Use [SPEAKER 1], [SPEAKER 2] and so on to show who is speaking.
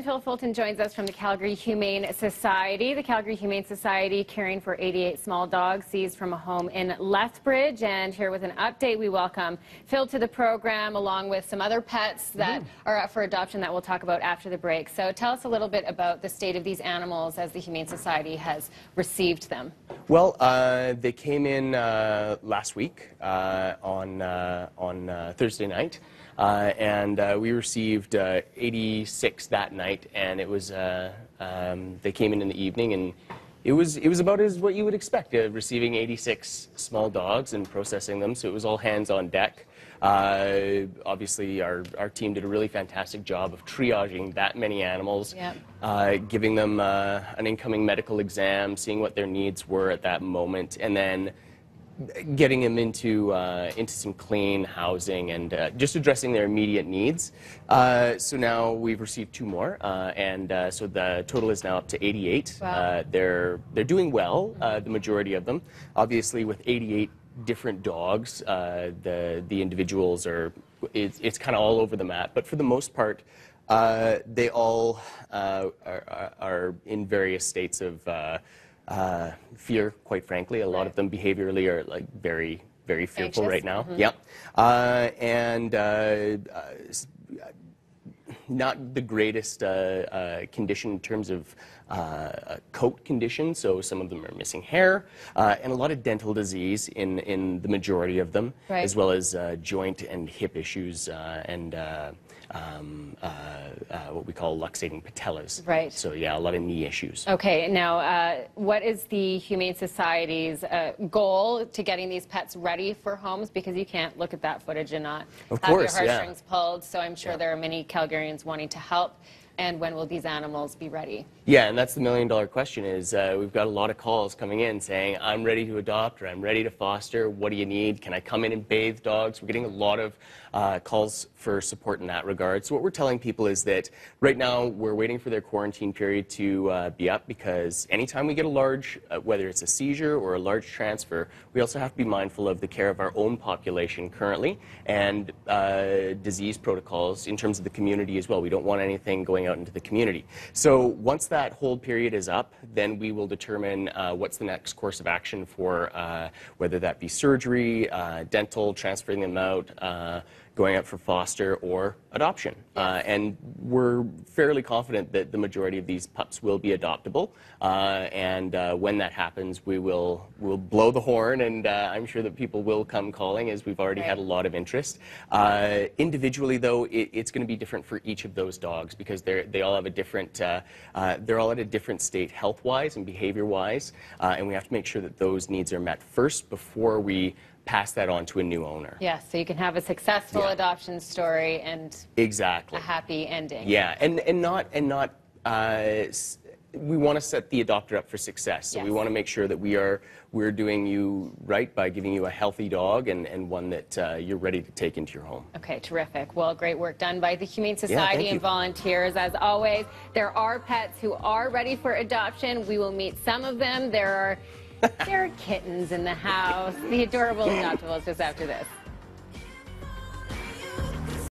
[SPEAKER 1] Phil Fulton joins us from the Calgary Humane Society. The Calgary Humane Society caring for 88 small dogs seized from a home in Lethbridge. And here with an update, we welcome Phil to the program along with some other pets that are up for adoption that we'll talk about after the break. So tell us a little bit about the state of these animals as the Humane Society has received them.
[SPEAKER 2] Well, they came in last week on Thursday night. We received 86 that night, and it was they came in the evening, and it was about as what you would expect, receiving 86 small dogs and processing them. So it was all hands on deck. Obviously, our team did a really fantastic job of triaging that many animals, giving them an incoming medical exam, seeing what their needs were at that moment, and then getting them into some clean housing and just addressing their immediate needs. So now we've received 2 more, so the total is now up to 88.
[SPEAKER 1] Wow.
[SPEAKER 2] They're doing well, the majority of them. Obviously, with 88 different dogs, the individuals it's kind of all over the map, but for the most part, they all are in various states of fear, quite frankly. A lot of them behaviorally are like very, very fearful right now. Not the greatest condition in terms of coat condition, so some of them are missing hair, and a lot of dental disease in the majority of them, as well as joint and hip issues and what we call luxating patellas.
[SPEAKER 1] Right.
[SPEAKER 2] So yeah, a lot of knee issues.
[SPEAKER 1] Okay, now what is the Humane Society's goal to getting these pets ready for homes? Because you can't look at that footage and not have your heartstrings pulled, so I'm sure there are many Calgarians wanting to help. And when will these animals be ready?
[SPEAKER 2] Yeah, and that's the million-dollar question is we've got a lot of calls coming in saying, I'm ready to adopt or I'm ready to foster. What do you need? Can I come in and bathe dogs? We're getting a lot of calls for support in that regard. So what we're telling people is that right now we're waiting for their quarantine period to be up, because anytime we get a large, whether it's a seizure or a large transfer, we also have to be mindful of the care of our own population currently and disease protocols in terms of the community as well. We don't want anything going out into the community. So once that hold period is up, then we will determine what's the next course of action for whether that be surgery, dental, transferring them out, going out for foster or adoption. And we're fairly confident that the majority of these pups will be adoptable. When that happens, we'll blow the horn, and I'm sure that people will come calling, as we've already had a lot of interest. Individually, though, it's going to be different for each of those dogs, because they all have a different, they're all at a different state health-wise and behavior-wise, and we have to make sure that those needs are met first before we pass that on to a new owner.
[SPEAKER 1] Yes, so you can have a successful adoption story and a happy ending.
[SPEAKER 2] Yeah, and not we want to set the adopter up for success. So we want to make sure that we're doing you right by giving you a healthy dog and one that you're ready to take into your home.
[SPEAKER 1] Okay, terrific. Well, great work done by the Humane Society and volunteers. As always, there are pets who are ready for adoption. We will meet some of them. There are kittens in the house. The adorable adoptables just after this.